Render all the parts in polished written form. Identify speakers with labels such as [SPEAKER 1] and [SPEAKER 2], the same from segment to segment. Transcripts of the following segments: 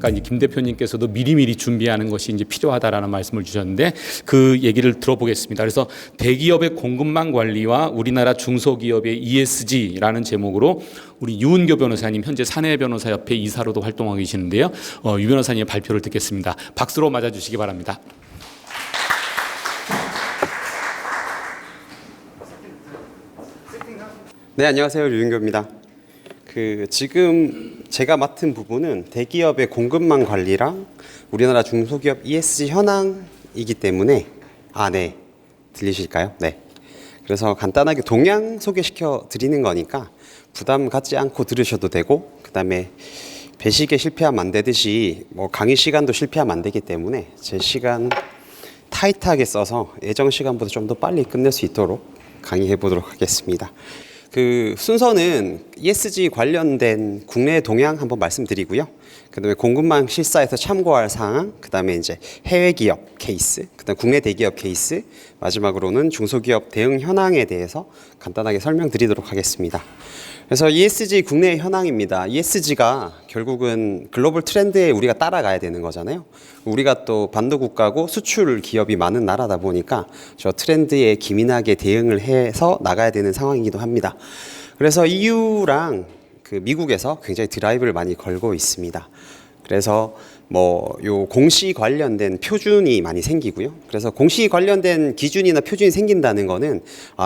[SPEAKER 1] 아까 이제 김 대표님께서도 미리미리 준비하는 것이 이제 필요하다라는 말씀을 주셨는데 그 얘기를 들어보겠습니다. 그래서 대기업의 공급망 관리와 우리나라 중소기업의 ESG라는 제목으로 우리 유은교 변호사님 현재 사내변호사협회 이사로도 활동하고 계시는데요. 유 변호사님의 발표를 듣겠습니다. 박수로 맞아주시기 바랍니다.
[SPEAKER 2] 네, 안녕하세요. 유은교입니다. 지금 제가 맡은 부분은 대기업의 공급망 관리랑 우리나라 중소기업 ESG 현황이기 때문에 네, 들리실까요? 네. 그래서 간단하게 동향 소개시켜 드리는 거니까 부담 갖지 않고 들으셔도 되고, 그다음에 배식에 실패하면 안 되듯이 강의 시간도 실패하면 안 되기 때문에 제 시간 타이트하게 써서 예정 시간보다 좀 더 빨리 끝낼 수 있도록 강의해 보도록 하겠습니다. 순서는 ESG 관련된 국내 동향 한번 말씀드리고요. 그다음에 공급망 실사에서 참고할 사항, 그다음에 이제 해외 기업 케이스, 그다음 국내 대기업 케이스, 마지막으로는 중소기업 대응 현황에 대해서 간단하게 설명드리도록 하겠습니다. 그래서 ESG 국내 현황입니다. ESG가 결국은 글로벌 트렌드에 우리가 따라가야 되는 거잖아요. 우리가 또 반도 국가고 수출 기업이 많은 나라다 보니까 저 트렌드에 기민하게 대응을 해서 나가야 되는 상황이기도 합니다. 그래서 EU랑 미국에서 굉장히 드라이브를 많이 걸고 있습니다. 그래서 요 공시 관련된 표준이 많이 생기고요. 그래서 공시 관련된 기준이나 표준이 생긴다는 거는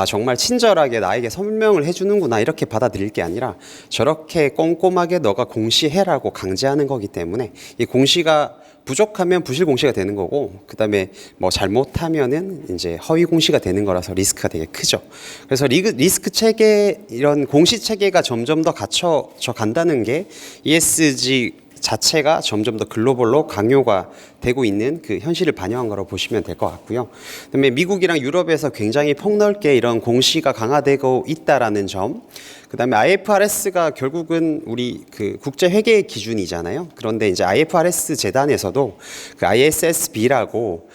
[SPEAKER 2] 정말 친절하게 나에게 설명을 해주는구나 이렇게 받아들일 게 아니라 저렇게 꼼꼼하게 너가 공시해라고 강제하는 거기 때문에 이 공시가 부족하면 부실 공시가 되는 거고, 그다음에 잘못하면은 이제 허위 공시가 되는 거라서 리스크가 되게 크죠. 그래서 리스크 체계, 이런 공시 체계가 점점 더 갖춰져 간다는 게 ESG 자체가 점점 더 글로벌로 강요가 되고 있는 그 현실을 반영한 거라고 보시면 될 것 같고요. 그다음에 미국이랑 유럽에서 굉장히 폭넓게 이런 공시가 강화되고 있다라는 점, 그다음에 IFRS가 결국은 우리 국제 회계 기준이잖아요. 그런데 이제 IFRS 재단에서도 ISSB라고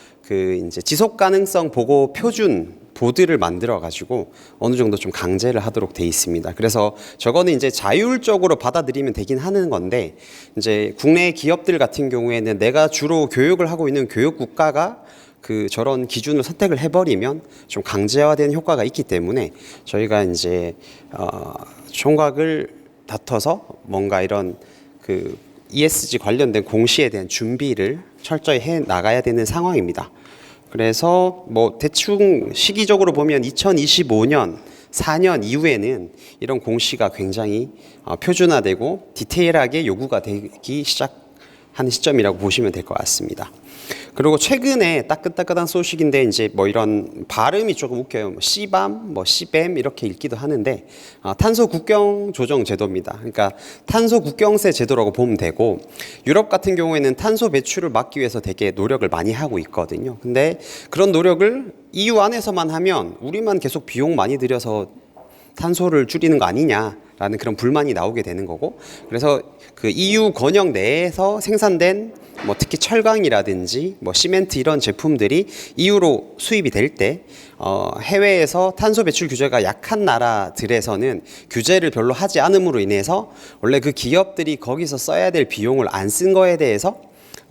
[SPEAKER 2] 이제 지속 가능성 보고 표준 보드를 만들어 가지고 어느 정도 좀 강제를 하도록 돼 있습니다. 그래서 저거는 이제 자율적으로 받아들이면 되긴 하는 건데, 이제 국내 기업들 같은 경우에는 내가 주로 교육을 하고 있는 교육 국가가 저런 기준을 선택을 해버리면 좀 강제화된 효과가 있기 때문에 저희가 이제 총각을 다퉈서 뭔가 이런 ESG 관련된 공시에 대한 준비를 철저히 해 나가야 되는 상황입니다. 그래서 대충 시기적으로 보면 2025년 4년 이후에는 이런 공시가 굉장히 표준화되고 디테일하게 요구가 되기 시작하는 시점이라고 보시면 될 것 같습니다. 그리고 최근에 따끈따끈한 소식인데, 이제 이런 발음이 조금 웃겨요. CBAM, CBAM 이렇게 읽기도 하는데, 탄소 국경 조정 제도입니다. 그러니까 탄소 국경세 제도라고 보면 되고, 유럽 같은 경우에는 탄소 배출을 막기 위해서 되게 노력을 많이 하고 있거든요. 근데 그런 노력을 EU 안에서만 하면 우리만 계속 비용 많이 들여서 탄소를 줄이는 거 아니냐라는 그런 불만이 나오게 되는 거고, 그래서 EU 권역 내에서 생산된 특히 철강이라든지 시멘트 이런 제품들이 EU로 수입이 될 때 해외에서 탄소 배출 규제가 약한 나라들에서는 규제를 별로 하지 않음으로 인해서 원래 그 기업들이 거기서 써야 될 비용을 안 쓴 거에 대해서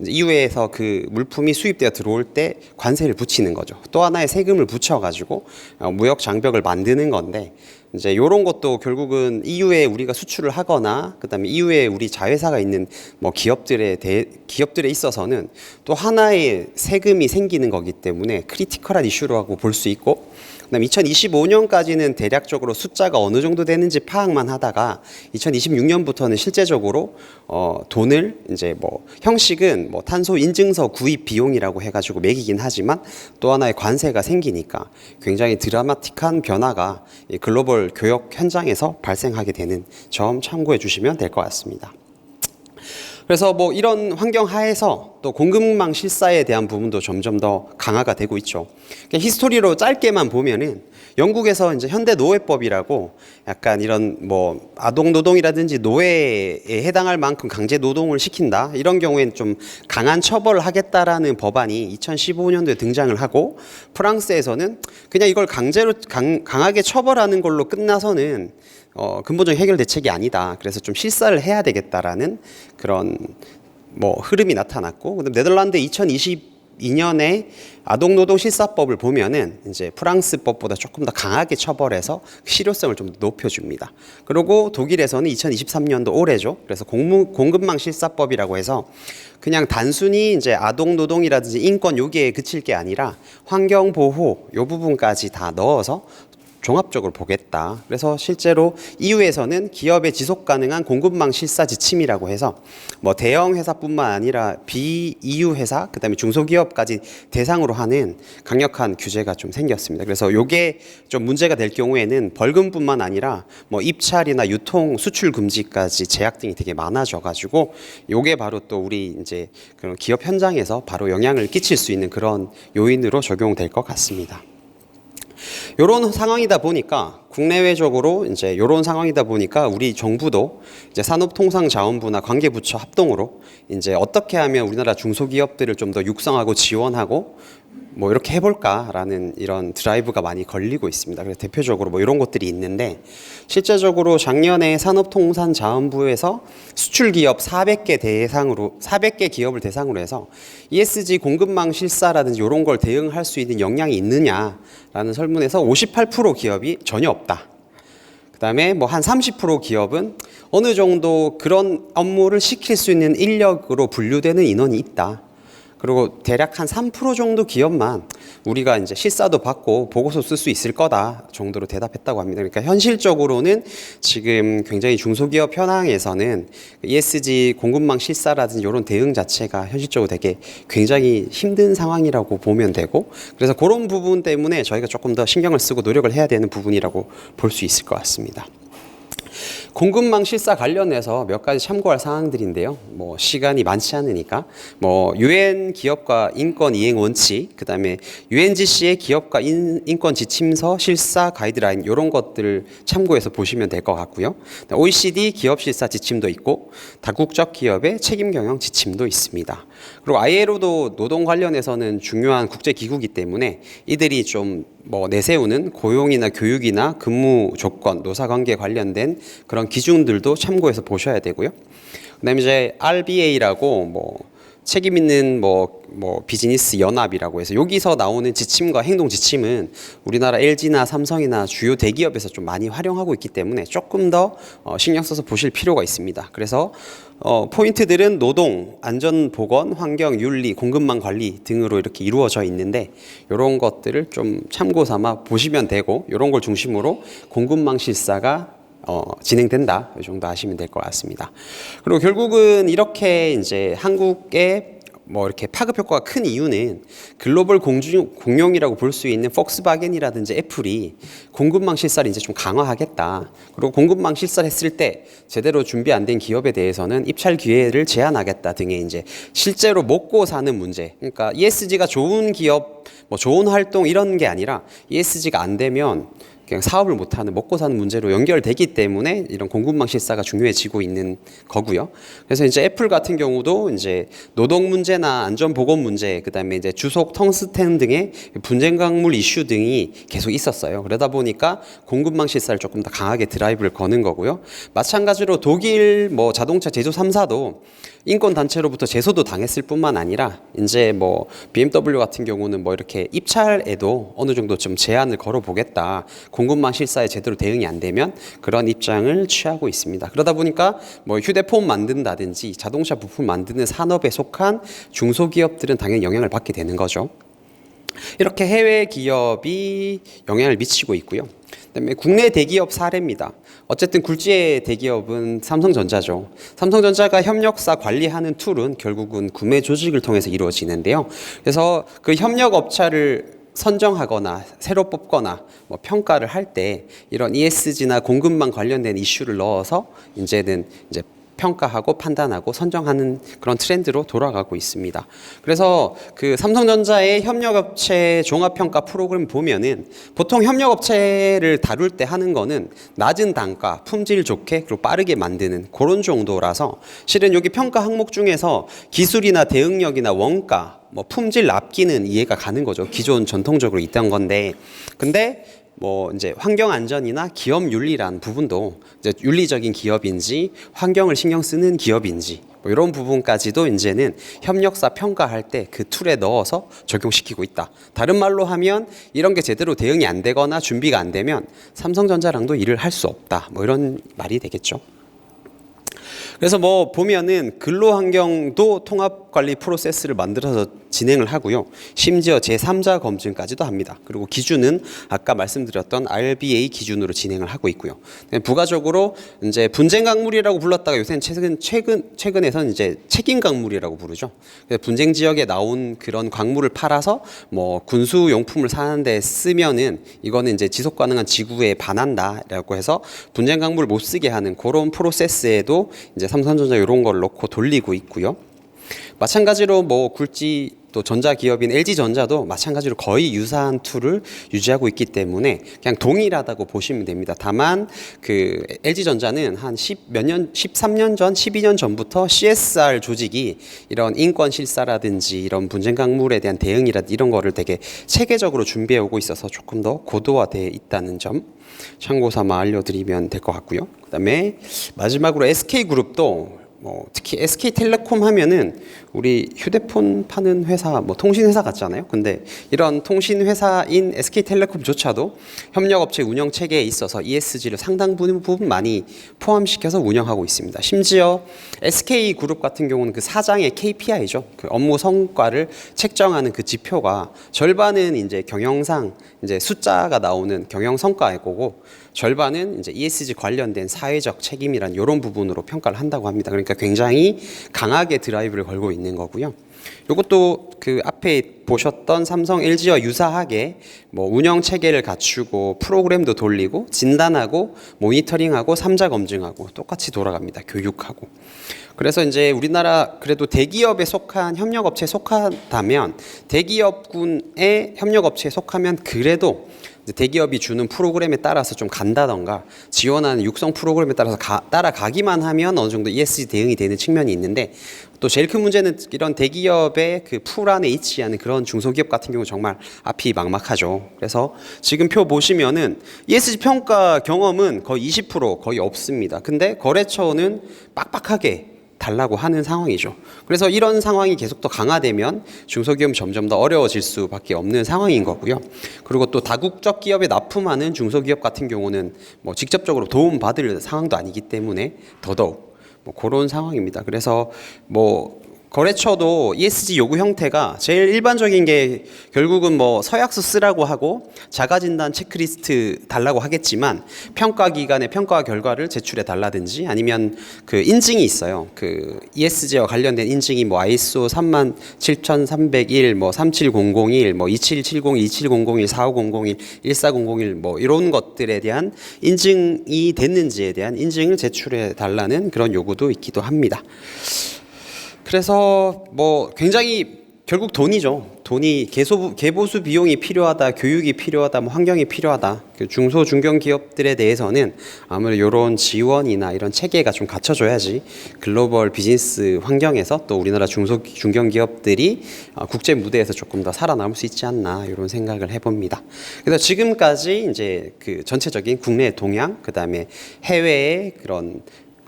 [SPEAKER 2] EU에서 물품이 수입되어 들어올 때 관세를 붙이는 거죠. 또 하나의 세금을 붙여가지고 무역 장벽을 만드는 건데, 이제 이런 것도 결국은 EU에 우리가 수출을 하거나 그다음에 EU에 우리 자회사가 있는 기업들에 있어서는 또 하나의 세금이 생기는 거기 때문에 크리티컬한 이슈라고 볼 수 있고, 그다음 2025년까지는 대략적으로 숫자가 어느 정도 되는지 파악만 하다가 2026년부터는 실제적으로 돈을 이제 형식은 탄소 인증서 구입 비용이라고 해가지고 매기긴 하지만 또 하나의 관세가 생기니까 굉장히 드라마틱한 변화가 글로벌 교역 현장에서 발생하게 되는 점 참고해 주시면 될 것 같습니다. 그래서 이런 환경 하에서 또 공급망 실사에 대한 부분도 점점 더 강화가 되고 있죠. 히스토리로 짧게만 보면은 영국에서 이제 현대 노예법이라고 약간 이런 아동 노동이라든지 노예에 해당할 만큼 강제 노동을 시킨다, 이런 경우에는 좀 강한 처벌을 하겠다라는 법안이 2015년도에 등장을 하고, 프랑스에서는 그냥 이걸 강제로 강하게 처벌하는 걸로 끝나서는 근본적인 해결 대책이 아니다. 그래서 좀 실사를 해야 되겠다라는 그런 뭐 흐름이 나타났고, 그다음 네덜란드 2022년에 아동노동 실사법을 보면은 이제 프랑스법보다 조금 더 강하게 처벌해서 실효성을 좀 높여줍니다. 그리고 독일에서는 2023년도 올해죠. 그래서 공급망 실사법이라고 해서 그냥 단순히 이제 아동노동이라든지 인권 요기에 그칠 게 아니라 환경 보호 요 부분까지 다 넣어서 종합적으로 보겠다. 그래서 실제로 EU에서는 기업의 지속 가능한 공급망 실사 지침이라고 해서 뭐 대형 회사뿐만 아니라 비EU 회사, 그다음에 중소기업까지 대상으로 하는 강력한 규제가 좀 생겼습니다. 그래서 요게 좀 문제가 될 경우에는 벌금뿐만 아니라 뭐 입찰이나 유통, 수출 금지까지 제약 등이 되게 많아져 가지고 요게 바로 또 우리 이제 그런 기업 현장에서 바로 영향을 끼칠 수 있는 그런 요인으로 적용될 것 같습니다. 요런 상황이다 보니까 국내외적으로 이제 요런 상황이다 보니까 우리 정부도 이제 산업통상자원부나 관계부처 합동으로 이제 어떻게 하면 우리나라 중소기업들을 좀 더 육성하고 지원하고 뭐 이렇게 해볼까라는 이런 드라이브가 많이 걸리고 있습니다. 그래서 대표적으로 뭐 이런 것들이 있는데, 실제적으로 작년에 산업통상자원부에서 수출기업 400개 기업을 대상으로 해서 ESG 공급망 실사라든지 이런 걸 대응할 수 있는 역량이 있느냐라는 설문에서 58% 기업이 전혀 없다. 그다음에 뭐 한 30% 기업은 어느 정도 그런 업무를 시킬 수 있는 인력으로 분류되는 인원이 있다. 그리고 대략 한 3% 정도 기업만 우리가 이제 실사도 받고 보고서 쓸 수 있을 거다 정도로 대답했다고 합니다. 그러니까 현실적으로는 지금 굉장히 중소기업 현황에서는 ESG 공급망 실사라든지 이런 대응 자체가 현실적으로 되게 굉장히 힘든 상황이라고 보면 되고, 그래서 그런 부분 때문에 저희가 조금 더 신경을 쓰고 노력을 해야 되는 부분이라고 볼 수 있을 것 같습니다. 공급망 실사 관련해서 몇 가지 참고할 사항들인데요. 뭐 시간이 많지 않으니까 뭐 UN 기업가 인권 이행 원칙, 그다음에 UNGC의 기업가 인권 지침서 실사 가이드라인 이런 것들을 참고해서 보시면 될 것 같고요. OECD 기업 실사 지침도 있고 다국적 기업의 책임 경영 지침도 있습니다. 그리고 ILO도 노동 관련해서는 중요한 국제 기구이기 때문에 이들이 좀 뭐 내세우는 고용이나 교육이나 근무 조건, 노사 관계 관련된 그런 기준들도 참고해서 보셔야 되고요. 그다음에 이제 RBA라고 뭐 책임 있는 뭐 비즈니스 연합이라고 해서 여기서 나오는 지침과 행동 지침은 우리나라 LG나 삼성이나 주요 대기업에서 좀 많이 활용하고 있기 때문에 조금 더 신경 써서 보실 필요가 있습니다. 그래서 포인트들은 노동, 안전, 보건, 환경, 윤리, 공급망 관리 등으로 이렇게 이루어져 있는데 이런 것들을 좀 참고 삼아 보시면 되고, 이런 걸 중심으로 공급망 실사가 진행된다. 이 정도 아시면 될 것 같습니다. 그리고 결국은 이렇게 이제 한국의 뭐 이렇게 파급 효과가 큰 이유는 글로벌 공룡이라고 볼 수 있는 폭스바겐이라든지 애플이 공급망 실사를 이제 좀 강화하겠다. 그리고 공급망 실사를 했을 때 제대로 준비 안 된 기업에 대해서는 입찰 기회를 제한하겠다 등의 이제 실제로 먹고 사는 문제. 그러니까 ESG가 좋은 기업, 뭐 좋은 활동 이런 게 아니라 ESG가 안 되면 그냥 사업을 못하는 먹고 사는 문제로 연결되기 때문에 이런 공급망 실사가 중요해지고 있는 거고요. 그래서 이제 애플 같은 경우도 이제 노동 문제나 안전 보건 문제, 그다음에 이제 주속 텅스텐 등의 분쟁 광물 이슈 등이 계속 있었어요. 그러다 보니까 공급망 실사를 조금 더 강하게 드라이브를 거는 거고요. 마찬가지로 독일 뭐 자동차 제조 3사도 인권 단체로부터 제소도 당했을 뿐만 아니라 이제 뭐 BMW 같은 경우는 뭐 이렇게 입찰에도 어느 정도 좀 제한을 걸어 보겠다. 공급망 실사에 제대로 대응이 안 되면 그런 입장을 취하고 있습니다. 그러다 보니까 뭐 휴대폰 만든다든지 자동차 부품 만드는 산업에 속한 중소기업들은 당연히 영향을 받게 되는 거죠. 이렇게 해외 기업이 영향을 미치고 있고요. 그다음에 국내 대기업 사례입니다. 어쨌든 굴지의 대기업은 삼성전자죠. 삼성전자가 협력사 관리하는 툴은 결국은 구매 조직을 통해서 이루어지는데요. 그래서 그 협력업체를 선정하거나 새로 뽑거나 뭐 평가를 할 때 이런 ESG나 공급망 관련된 이슈를 넣어서 이제는 이제 평가하고 판단하고 선정하는 그런 트렌드로 돌아가고 있습니다. 그래서 그 삼성전자의 협력업체 종합평가 프로그램 보면은 보통 협력업체를 다룰 때 하는 거는 낮은 단가, 품질 좋게 그리고 빠르게 만드는 그런 정도라서 실은 여기 평가 항목 중에서 기술이나 대응력이나 원가, 뭐 품질 납기는 이해가 가는 거죠. 기존 전통적으로 있던 건데, 근데 뭐 이제 환경 안전이나 기업 윤리란 부분도 이제 윤리적인 기업인지 환경을 신경 쓰는 기업인지 뭐 이런 부분까지도 이제는 협력사 평가할 때 그 툴에 넣어서 적용시키고 있다. 다른 말로 하면 이런 게 제대로 대응이 안 되거나 준비가 안 되면 삼성전자랑도 일을 할 수 없다. 뭐 이런 말이 되겠죠. 그래서 뭐 보면은 근로 환경도 통합 관리 프로세스를 만들어서 진행을 하고요. 심지어 제3자 검증까지도 합니다. 그리고 기준은 아까 말씀드렸던 RBA 기준으로 진행을 하고 있고요. 부가적으로 이제 분쟁 강물이라고 불렀다가 요새는 최근에선 이제 책임 강물이라고 부르죠. 분쟁 지역에 나온 그런 광물을 팔아서 뭐 군수 용품을 사는데 쓰면은 이거는 이제 지속 가능한 지구에 반한다라고 해서 분쟁 강물을 못 쓰게 하는 그런 프로세스에도 이제 삼성전자 이런 걸 넣고 돌리고 있고요. 마찬가지로 뭐 굴지 또 전자기업인 LG전자도 마찬가지로 거의 유사한 툴을 유지하고 있기 때문에 그냥 동일하다고 보시면 됩니다. 다만 그 LG전자는 한 13년 전, 12년 전부터 CSR 조직이 이런 인권 실사라든지 이런 분쟁 강물에 대한 대응이라든지 이런 거를 되게 체계적으로 준비해 오고 있어서 조금 더 고도화되어 있다는 점 참고 삼아 알려드리면 될 것 같고요. 그다음에 마지막으로 SK그룹도 뭐 특히 SK텔레콤 하면은 우리 휴대폰 파는 회사 뭐 통신회사 같잖아요. 근데 이런 통신회사인 SK텔레콤조차도 협력업체 운영 체계에 있어서 ESG를 상당 부분 많이 포함시켜서 운영하고 있습니다. 심지어 SK그룹 같은 경우는 그 사장의 KPI죠. 그 업무 성과를 책정하는 그 지표가 절반은 이제 경영상 이제 숫자가 나오는 경영 성과일 거고 절반은 이제 ESG 관련된 사회적 책임이란 이런 부분으로 평가를 한다고 합니다. 그러니까 굉장히 강하게 드라이브를 걸고 있는 거고요. 이것도 그 앞에 보셨던 삼성, LG와 유사하게 뭐 운영 체계를 갖추고 프로그램도 돌리고 진단하고 모니터링하고 3자 검증하고 똑같이 돌아갑니다. 교육하고. 그래서 이제 우리나라 그래도 대기업에 속한 협력업체에 속하다면 대기업군의 협력업체에 속하면 그래도 대기업이 주는 프로그램에 따라서 좀 간다던가 지원하는 육성 프로그램에 따라서 따라가기만 하면 어느 정도 ESG 대응이 되는 측면이 있는데 또 제일 큰 문제는 이런 대기업의 그 풀 안에 있지 않은 그런 중소기업 같은 경우 정말 앞이 막막하죠. 그래서 지금 표 보시면은 ESG 평가 경험은 거의 20% 거의 없습니다. 근데 거래처는 빡빡하게 달라고 하는 상황이죠. 그래서 이런 상황이 계속 더 강화되면 중소기업은 점점 더 어려워질 수밖에 없는 상황인 거고요. 그리고 또 다국적 기업에 납품하는 중소기업 같은 경우는 뭐 직접적으로 도움받을 상황도 아니기 때문에 더더욱 뭐 그런 상황입니다. 그래서 뭐 거래처도 ESG 요구 형태가 제일 일반적인 게 결국은 뭐 서약서 쓰라고 하고 자가진단 체크리스트 달라고 하겠지만 평가 기간에 평가 결과를 제출해 달라든지 아니면 그 인증이 있어요. 그 ESG와 관련된 인증이 뭐 ISO 37301, 뭐 37001, 뭐 2770, 270001, 4501, 14001 뭐 이런 것들에 대한 인증이 됐는지에 대한 인증을 제출해 달라는 그런 요구도 있기도 합니다. 그래서 뭐 굉장히 결국 돈이죠. 돈이 개보수 비용이 필요하다, 교육이 필요하다, 뭐 환경이 필요하다. 그 중소 중견 기업들에 대해서는 아무래도 이런 지원이나 이런 체계가 좀 갖춰져야지 글로벌 비즈니스 환경에서 또 우리나라 중견 기업들이 국제 무대에서 조금 더 살아남을 수 있지 않나 이런 생각을 해봅니다. 그래서 지금까지 이제 그 전체적인 국내 동향, 그 다음에 해외의 그런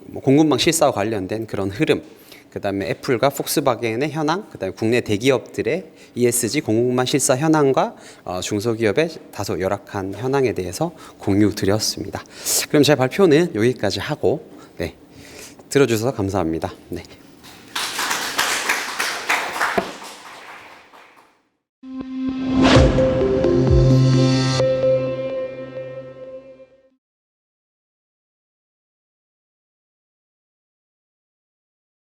[SPEAKER 2] 뭐 공급망 실사와 관련된 그런 흐름. 그다음에 애플과 폭스바겐의 현황, 그다음에 국내 대기업들의 ESG 공급망 실사 현황과 중소기업의 다소 열악한 현황에 대해서 공유드렸습니다. 그럼 제 발표는 여기까지 하고 들어주셔서 감사합니다. 네.